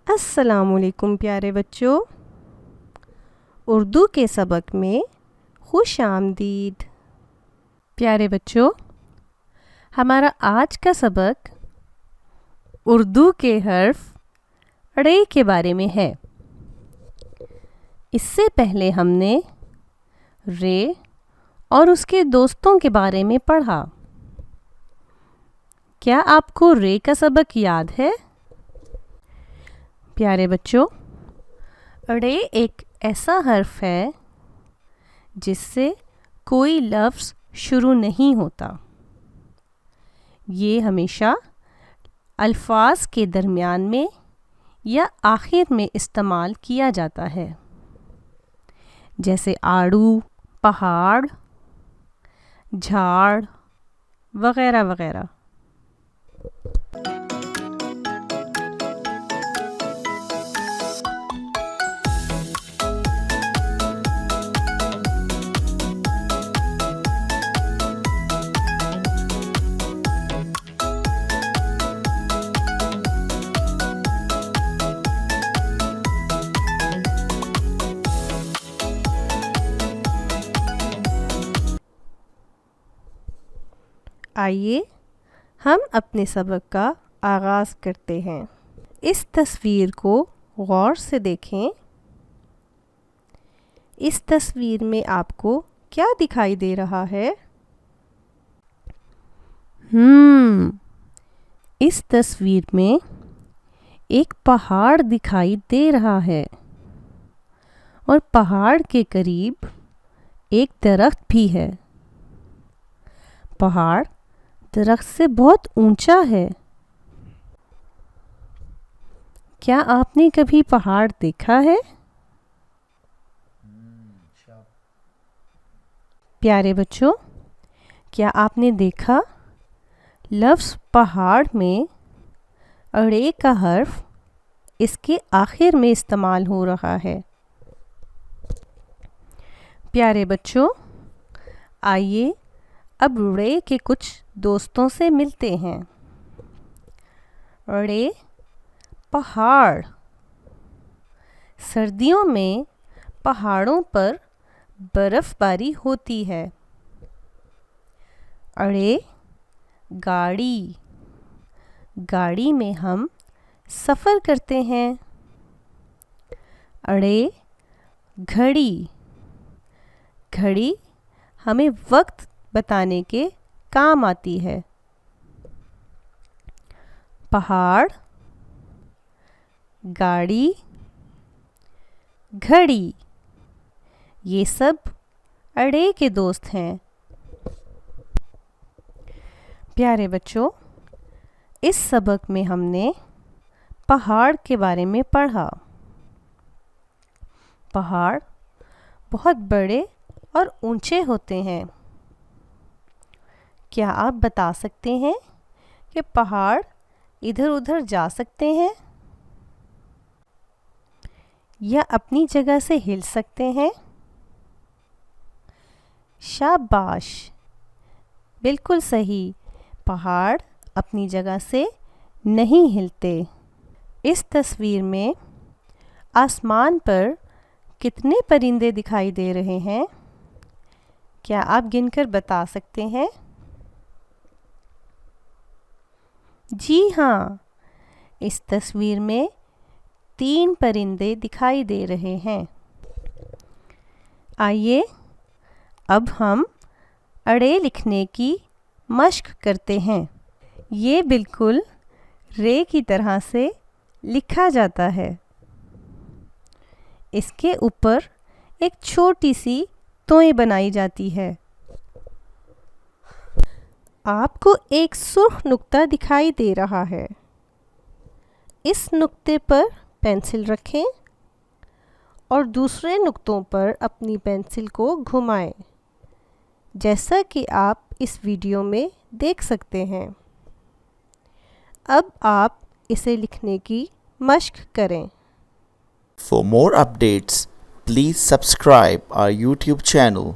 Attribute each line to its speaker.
Speaker 1: السلام علیکم پیارے بچوں، اردو کے سبق میں خوش آمدید۔ پیارے بچوں، ہمارا آج کا سبق اردو کے حرف ڑ کے بارے میں ہے۔ اس سے پہلے ہم نے ر اور اس کے دوستوں کے بارے میں پڑھا۔ کیا آپ کو ر کا سبق یاد ہے؟ پیارے بچوں، ڑ ایک ایسا حرف ہے جس سے کوئی لفظ شروع نہیں ہوتا۔ یہ ہمیشہ الفاظ کے درمیان میں یا آخر میں استعمال کیا جاتا ہے، جیسے آڑو، پہاڑ، جھاڑ وغیرہ وغیرہ۔ آئیے ہم اپنے سبق کا آغاز کرتے ہیں۔ اس تصویر کو غور سے دیکھیں۔ اس تصویر میں آپ کو کیا دکھائی دے رہا ہے؟ اس تصویر میں ایک پہاڑ دکھائی دے رہا ہے اور پہاڑ کے قریب ایک درخت بھی ہے۔ پہاڑ درخت سے بہت اونچا ہے۔ کیا آپ نے کبھی پہاڑ دیکھا ہے؟ پیارے بچوں، کیا آپ نے دیکھا لفظ پہاڑ میں ڑ کا حرف اس کے آخر میں استعمال ہو رہا ہے؟ پیارے بچوں، آئیے اب ڑ کے کچھ دوستوں سے ملتے ہیں۔ ڑ پہاڑ۔ سردیوں میں پہاڑوں پر برف باری ہوتی ہے۔ ڑ گاڑی۔ گاڑی میں ہم سفر کرتے ہیں۔ ڑ گھڑی۔ گھڑی ہمیں وقت بتانے کے کام آتی ہے۔ پہاڑ، گاڑی، گھڑی، یہ سب ڑ کے دوست ہیں۔ پیارے بچوں، اس سبق میں ہم نے پہاڑ کے بارے میں پڑھا۔ پہاڑ بہت بڑے اور اونچے ہوتے ہیں۔ کیا آپ بتا سکتے ہیں کہ پہاڑ ادھر ادھر جا سکتے ہیں یا اپنی جگہ سے ہل سکتے ہیں؟ شاباش، بالکل صحیح، پہاڑ اپنی جگہ سے نہیں ہلتے۔ اس تصویر میں آسمان پر کتنے پرندے دکھائی دے رہے ہیں؟ کیا آپ گن کر بتا سکتے ہیں؟ جی ہاں، اس تصویر میں 3 پرندے دکھائی دے رہے ہیں۔ آئیے اب ہم ڑ لکھنے کی مشق کرتے ہیں۔ یہ بالکل ر کی طرح سے لکھا جاتا ہے۔ اس کے اوپر ایک چھوٹی سی توئیں بنائی جاتی ہے۔ آپ کو ایک سرخ نقطہ دکھائی دے رہا ہے۔ اس نقطے پر پینسل رکھیں اور دوسرے نقطوں پر اپنی پینسل کو گھمائیں، جیسا کہ آپ اس ویڈیو میں دیکھ سکتے ہیں۔ اب آپ اسے لکھنے کی مشق کریں۔
Speaker 2: For more updates, please subscribe our YouTube channel.